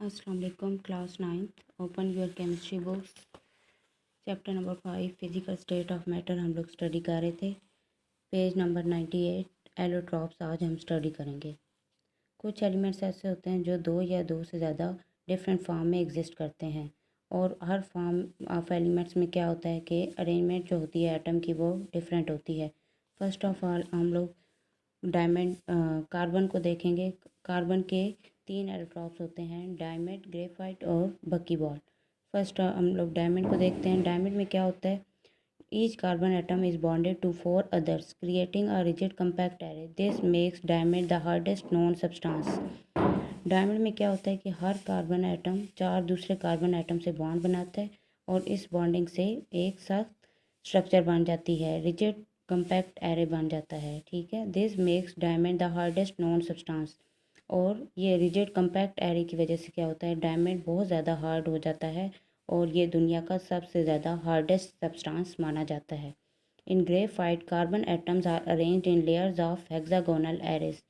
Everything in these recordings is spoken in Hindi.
अस्सलाम वालेकुम class 9th open your chemistry books chapter number 5 physical state of matter हम लोग स्टडी कर रहे थे। पेज नंबर 98 एलोट्रॉप्स आज हम स्टडी करेंगे। कुछ एलिमेंट्स ऐसे होते हैं जो दो या दो से ज़्यादा डिफरेंट फॉर्म में एग्जिस्ट करते हैं और हर फॉर्म ऑफ एलिमेंट्स में क्या होता है कि अरेंजमेंट जो होती है एटम की वो डिफरेंट होती है। फर्स्ट ऑफ ऑल हम लोग डायमंड कार्बन को देखेंगे। कार्बन के 3 एलोट्रॉप्स होते हैं, डायमंड, ग्रेफाइट और बकीबॉल। फर्स्ट हम लोग डायमंड को देखते हैं। डायमंड में क्या होता है, each carbon atom is bonded to 4 others creating a rigid compact array. This makes diamond the hardest known substance. Diamond में क्या होता है कि हर कार्बन एटम 4 दूसरे कार्बन एटम से बॉन्ड बनाता है और इस बॉन्डिंग से एक साथ स्ट्रक्चर बन जाती है, रिजिड कंपैक्ट एरे बन जाता है। ठीक है, this makes diamond the hardest known substance. और ये रिजिड कंपैक्ट एरे की वजह से क्या होता है, डायमंड बहुत ज़्यादा हार्ड हो जाता है और ये दुनिया का सबसे ज़्यादा हार्डेस्ट सब्सटेंस माना जाता है। In graphite carbon atoms are arranged in layers of hexagonal arrays.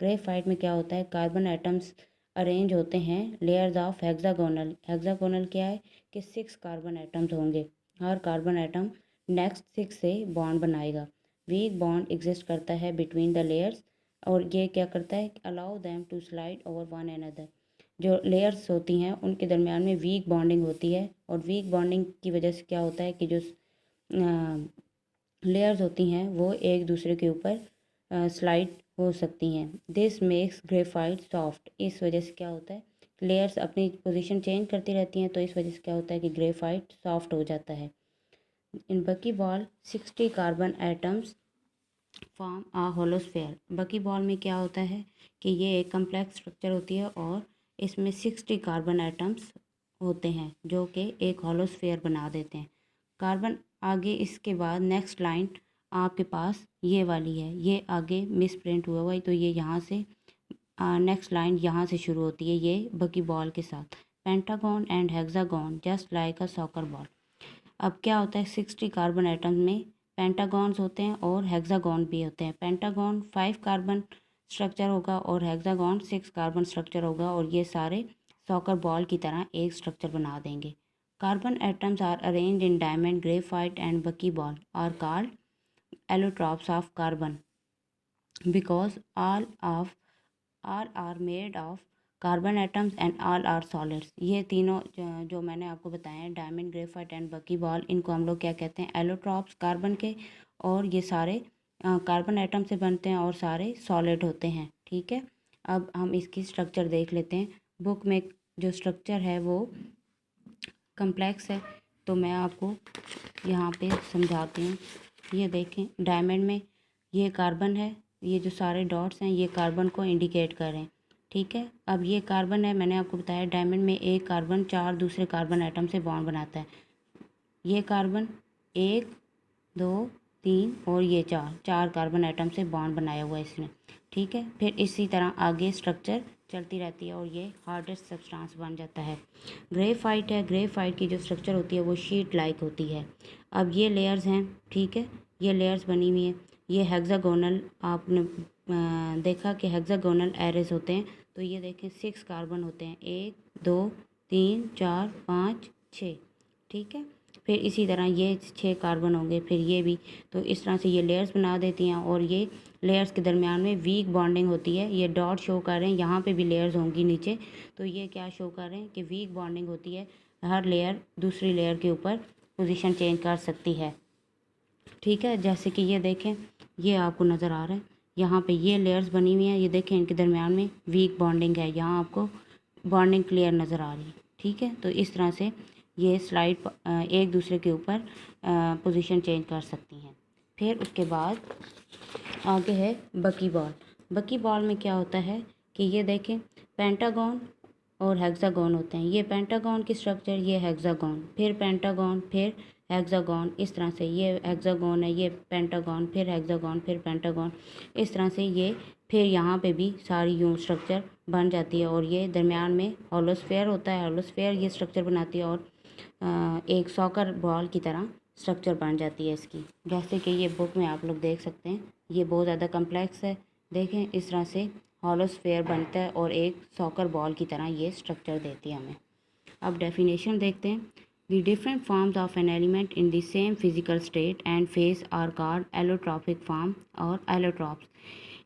Graphite में क्या होता है, कार्बन एटम्स अरेंज होते हैं लेयर्स ऑफ हेक्सागोनल। हेक्सागोनल क्या है कि 6 कार्बन एटम्स होंगे, हर कार्बन एटम नेक्स्ट 6 से बॉन्ड बनाएगा। वीक बॉन्ड एग्जिस्ट करता है बिटवीन द लेयर्स और ये क्या करता है, allow them to slide over one another. जो लेयर्स होती हैं उनके दरमियान में वीक बॉन्डिंग होती है और वीक बॉन्डिंग की वजह से क्या होता है कि जो लेयर्स होती हैं वो एक दूसरे के ऊपर स्लाइड हो सकती हैं। This makes graphite soft. इस वजह से क्या होता है, लेयर्स अपनी पोजीशन चेंज करती रहती हैं तो इस वजह से क्या होता है कि ग्रेफाइट सॉफ्ट हो जाता है। इन बकीबॉल 60 कार्बन एटम्स फॉर्म आ होलोस्फेयर। बकीबॉल में क्या होता है कि ये एक कम्प्लेक्स स्ट्रक्चर होती है और इसमें 60 कार्बन एटम्स होते हैं जो कि एक होलोस्फेयर बना देते हैं। कार्बन आगे इसके बाद नेक्स्ट लाइन आपके पास ये वाली है, ये आगे मिस प्रिंट हुआ हुआ है तो ये यहाँ से नेक्स्ट लाइन यहाँ से शुरू होती है, ये बकी बॉल के साथ। Pentagon and hexagon just like a soccer ball. अब क्या होता है, 60 कार्बन एटम में पेंटागॉन्स होते हैं और हेक्सागन भी होते हैं। पेंटागन 5 कार्बन स्ट्रक्चर होगा और हेक्सागन 6 कार्बन स्ट्रक्चर होगा और ये सारे सॉकर बॉल की तरह एक स्ट्रक्चर बना देंगे। Carbon atoms are arranged in diamond, graphite and buckyball are called allotropes of carbon because all are made of carbon atoms and all are solids। ये तीनों जो मैंने आपको बताए हैं, डायमंड, ग्रेफाइट एंड बकीबॉल, इनको हम लोग क्या कहते हैं, एलोट्रॉप्स कार्बन के। और ये सारे कार्बन एटम से बनते हैं और सारे सॉलिड होते हैं। ठीक है, अब हम इसकी स्ट्रक्चर देख लेते हैं। बुक में जो स्ट्रक्चर है वो कम्प्लेक्स है तो मैं आपको यहाँ पे समझाती हूँ। ये देखें, डायमंड में ये कार्बन है, ये जो सारे डॉट्स हैं ये कार्बन को इंडिकेट कर रहे हैं। ठीक है, अब ये कार्बन है, मैंने आपको बताया डायमंड में एक कार्बन 4 दूसरे कार्बन एटम से बॉन्ड बनाता है। ये कार्बन 1 2 3 और ये 4 कार्बन एटम से बॉन्ड बनाया हुआ है इसने। ठीक है, फिर इसी तरह आगे स्ट्रक्चर चलती रहती है और ये हार्डेस्ट सब्सटेंस बन जाता है। ग्रेफाइट है, ग्रेफाइट की जो स्ट्रक्चर होती है वो शीट लाइक होती है। अब ये लेयर्स हैं, ठीक है, ये लेयर्स बनी हुई हैं। ये हेक्सागोनल, आपने देखा कि हेक्सागोनल एरेज होते हैं तो ये देखें 6 कार्बन होते हैं, 1 2 3 4 5 6। ठीक है, फिर इसी तरह ये 6 कार्बन होंगे, फिर ये भी। तो इस तरह से ये लेयर्स बना देती हैं और ये लेयर्स के दरमियान में वीक बॉन्डिंग होती है। ये डॉट शो कर रहे हैं, यहाँ पे भी लेयर्स होंगी नीचे, तो ये क्या शो कर रहे हैं कि वीक बॉन्डिंग होती है। हर लेयर दूसरी लेयर के ऊपर पोजीशन चेंज कर सकती है। ठीक है, जैसे कि ये देखें, ये आपको नज़र आ रहा है, यहाँ पे ये लेयर्स बनी हुई हैं, ये देखें इनके दरमियान में वीक बॉन्डिंग है, यहाँ आपको बॉन्डिंग क्लियर नज़र आ रही है। ठीक है, तो इस तरह से ये स्लाइड एक दूसरे के ऊपर पोजीशन चेंज कर सकती हैं। फिर उसके बाद आगे है बकी बॉल। बकी बॉल में क्या होता है कि ये देखें, पेंटागन और हेक्सागन होते हैं। ये पेंटागन की स्ट्रक्चर, ये हेक्सागन, फिर पेंटागन, फिर हेक्सागन, इस तरह से ये हेक्सागन है, ये पेंटागन, फिर हेक्सागन, फिर पेंटागन, इस तरह से ये फिर यहाँ पे भी सारी यूँ स्ट्रक्चर बन जाती है और ये दरमियान में होलोस्फेयर होता है। होलोस्फेयर ये स्ट्रक्चर बनाती है और एक सॉकर बॉल की तरह स्ट्रक्चर बन जाती है इसकी। जैसे कि ये बुक में आप लोग देख सकते हैं, ये बहुत ज़्यादा कम्प्लेक्स है। देखें इस तरह से हॉलोस्फेयर बनता है और एक सॉकर बॉल की तरह ये स्ट्रक्चर देती है हमें। अब डेफिनेशन देखते हैं। The different forms of an element in the same physical state and phase are called allotropic form और एलोट्रॉप्स।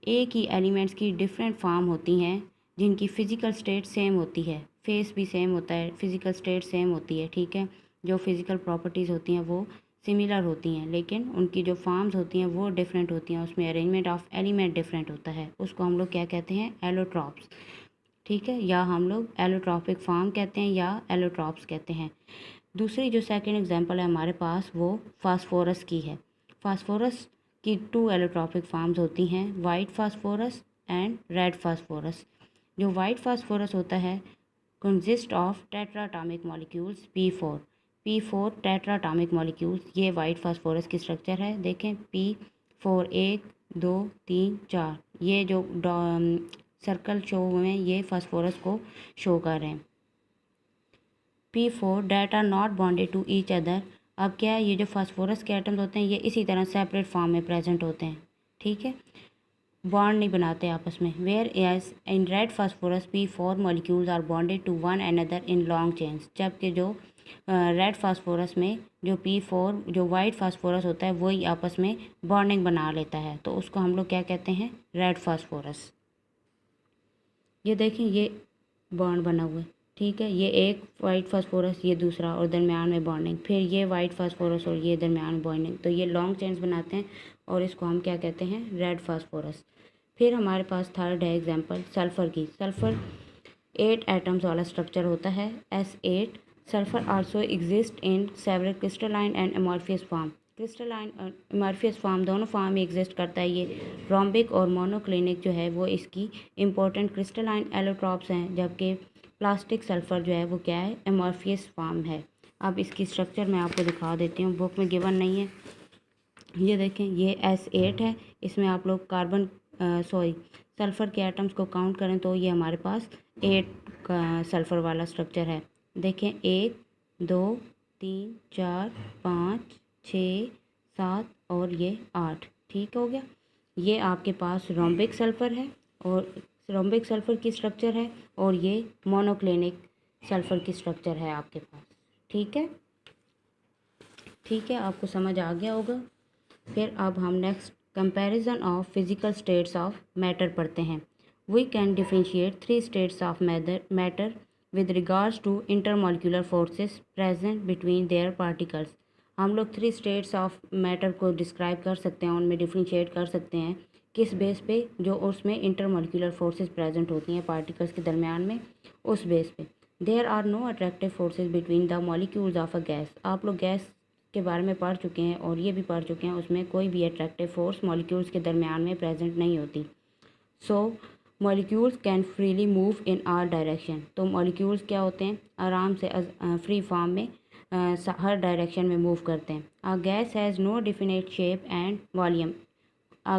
एक ही एलिमेंट्स की डिफरेंट फॉर्म होती हैं जिनकी फ़िज़िकल स्टेट सेम होती है, फेस भी सेम होता है, फ़िज़िकल स्टेट सेम होती है, ठीक है। जो फिज़िकल प्रॉपर्टीज़ होती हैं वो सिमिलर होती हैं, लेकिन उनकी जो फॉर्म्स होती हैं वो डिफरेंट होती हैं, उसमें अरेंजमेंट ऑफ एलिमेंट डिफरेंट होता है। उसको हम लोग क्या कहते हैं? एलोट्रॉप्स, ठीक है, या हम लोग एलोट्रॉपिक फॉर्म कहते हैं या एलोट्रॉप्स कहते हैं। दूसरी जो सेकंड एग्जांपल है हमारे पास वो फास्फोरस की है। फास्फोरस की 2 एलोट्रॉपिक फॉर्म्स होती हैं, white phosphorus and red phosphorus. जो वाइट फास्फोरस होता है consist of tetratomic molecules P4 tetratomic molecules, ये वाइट फास्फोरस की स्ट्रक्चर है। देखें P4 1 2 3 4, ये जो सर्कल शो हुए हैं ये फास्फोरस को शो कर रहे हैं। P4 that are not bonded to each other. अब क्या है, ये जो फास्फोरस के एटम्स होते हैं ये इसी तरह सेपरेट फॉर्म में प्रेजेंट होते हैं, ठीक है, बॉन्ड नहीं बनाते आपस में। Whereas in red phosphorus P4 molecules are bonded to one another in long chains. जबकि जो रेड फास्फोरस में जो P4 जो वाइट फास्फोरस होता है वही आपस में बॉन्डिंग बना लेता है, तो उसको हम लोग क्या कहते हैं? Red phosphorus. ये देखें ये बॉन्ड बना हुआ है, ठीक है, ये एक वाइट फास्फोरस, ये दूसरा, और दरमियान में बॉन्डिंग, फिर ये वाइट फास्फोरस और ये दरमियान में बॉन्डिंग, तो ये लॉन्ग चेन्स बनाते हैं और इसको हम क्या कहते हैं? Red phosphorus. फिर हमारे पास थर्ड है एग्जांपल सल्फ़र की। सल्फ़र 8 एटम्स वाला स्ट्रक्चर होता है, S8। Sulphur also exist in several crystalline and amorphous form. Crystalline और अमॉर्फियस फॉर्म दोनों फॉर्म में एग्जिस्ट करता है। ये रोम्बिक और मोनोक्लिनिक जो है वो इसकी इंपॉर्टेंट क्रिस्टलाइन एलोट्रॉप्स हैं, जबकि प्लास्टिक सल्फ़र जो है वो क्या है? अमॉर्फियस फॉर्म है। अब इसकी स्ट्रक्चर मैं आपको दिखा देती हूँ, बुक में गिवन नहीं है। ये देखें ये S8 है, इसमें आप लोग कार्बन सल्फ़र के एटम्स को काउंट करें तो ये हमारे पास 8 का सल्फ़र वाला स्ट्रक्चर है। देखें 1 2 3 4 5 6 7 और ये 8, ठीक हो गया। ये आपके पास रोम्बिक सल्फ़र है और रोम्बिक सल्फ़र की स्ट्रक्चर है, और ये मोनोक्लिनिक सल्फ़र की स्ट्रक्चर है आपके पास, ठीक है। ठीक है, आपको समझ आ गया होगा। फिर अब हम next comparison of physical states of matter पढ़ते हैं। We can differentiate 3 states of matter with regards to intermolecular forces present between their particles. हम लोग 3 स्टेट्स ऑफ मैटर को डिस्क्राइब कर सकते हैं, उनमें डिफरेंशिएट कर सकते हैं किस बेस पे? जो उसमें इंटरमॉलिक्यूलर फोर्सेस प्रेजेंट होती हैं पार्टिकल्स के दरमियान में, उस बेस पे। There are no attractive forces between the molecules of a gas. आप लोग गैस के बारे में पढ़ चुके हैं और ये भी पढ़ चुके हैं, उसमें कोई भी अट्रैक्टिव फोर्स मॉलिक्यूल्स के दरमियान में प्रेजेंट नहीं होती। So molecules can freely move in all direction. तो मॉलिक्यूल्स क्या होते हैं? आराम से फ्री फॉर्म में हर डायरेक्शन में मूव करते हैं। A gas has no definite shape and volume.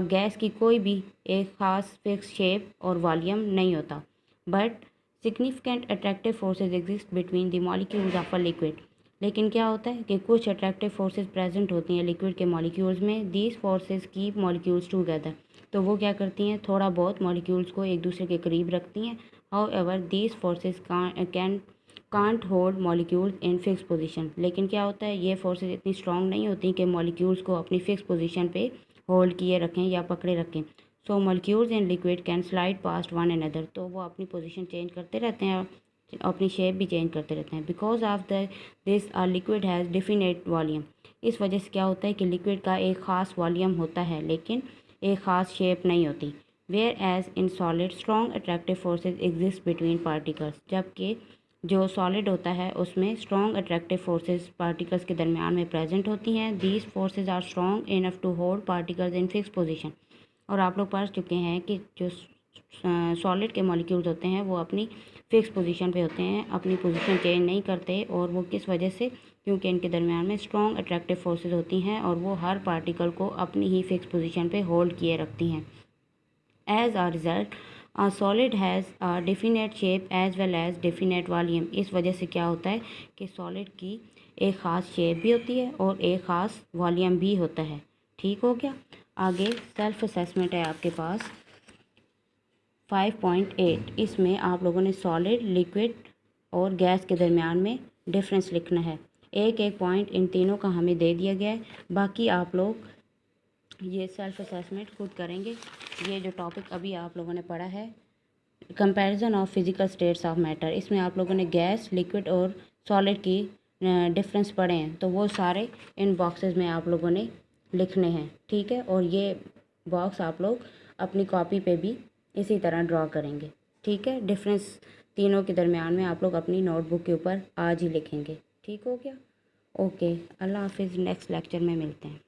Gas की कोई भी एक ख़ास फिक्स शेप और वॉल्यूम नहीं होता, but significant attractive forces exist between the molecules of a liquid. लेकिन क्या होता है कि कुछ अट्रैक्टिव फोर्सेज प्रेजेंट होती हैं लिक्विड के मॉलिक्यूल्स में। These forces keep molecules together. तो वो क्या करती हैं? थोड़ा बहुत मॉलिक्यूल्स को एक दूसरे के करीब रखती हैं। How ever these forces can't hold molecules in fix position. लेकिन क्या होता है, ये फोर्सेज इतनी स्ट्रांग नहीं होती कि मॉलिक्यूल्स को अपनी फिक्स पोजीशन पे होल्ड किए रखें या पकड़े रखें। So molecules in liquid can slide past one another. तो वो अपनी पोजीशन चेंज करते रहते हैं, अपनी शेप भी चेंज करते रहते हैं। Because of this a liquid has definite volume. इस वजह से क्या होता है कि लिक्विड का एक ख़ास वॉल्यूम होता है लेकिन एक ख़ास शेप नहीं होती। Whereas in solid strong attractive forces exist between particles. जबकि जो सॉलिड होता है उसमें स्ट्रॉन्ग अट्रैक्टिव फोर्सेज पार्टिकल्स के दरमियान में प्रेजेंट होती हैं। These forces are strong enough to hold particles in fix position. और आप लोग पढ़ चुके हैं कि जो सॉलिड के मॉलिक्यूल्स होते हैं वो अपनी फिक्स पोजीशन पे होते हैं, अपनी पोजीशन चेंज नहीं करते। और वो किस वजह से? क्योंकि इनके दरमियान में स्ट्रॉन्ग अट्रैक्टिव फोर्सेज होती हैं और वो हर पार्टिकल को अपनी ही फिक्स पोजीशन पे होल्ड किए रखती हैं। As a result a solid has a definite shape as well as definite volume। इस वजह से क्या होता है कि सॉलिड की एक ख़ास शेप भी होती है और एक ख़ास वॉल्यूम भी होता है। ठीक हो गया। आगे सेल्फ असेसमेंट है आपके पास। 5.8 इसमें आप लोगों ने सॉलिड, लिक्विड और गैस के दरमियान में डिफरेंस लिखना है। एक एक पॉइंट इन तीनों का हमें दे दिया गया है। बाकी आप लोग ये सेल्फ असेसमेंट खुद करेंगे। ये जो टॉपिक अभी आप लोगों ने पढ़ा है comparison of physical states of matter, इसमें आप लोगों ने गैस, लिक्विड और सॉलिड की डिफरेंस पढ़े हैं, तो वो सारे इन बॉक्सेस में आप लोगों ने लिखने हैं, ठीक है। और ये बॉक्स आप लोग अपनी कॉपी पे भी इसी तरह ड्रॉ करेंगे, ठीक है। डिफरेंस तीनों के दरमियान में आप लोग अपनी नोटबुक के ऊपर आज ही लिखेंगे, ठीक हो गया। ओके, अल्लाह हाफिज़, नेक्स्ट लेक्चर में मिलते हैं।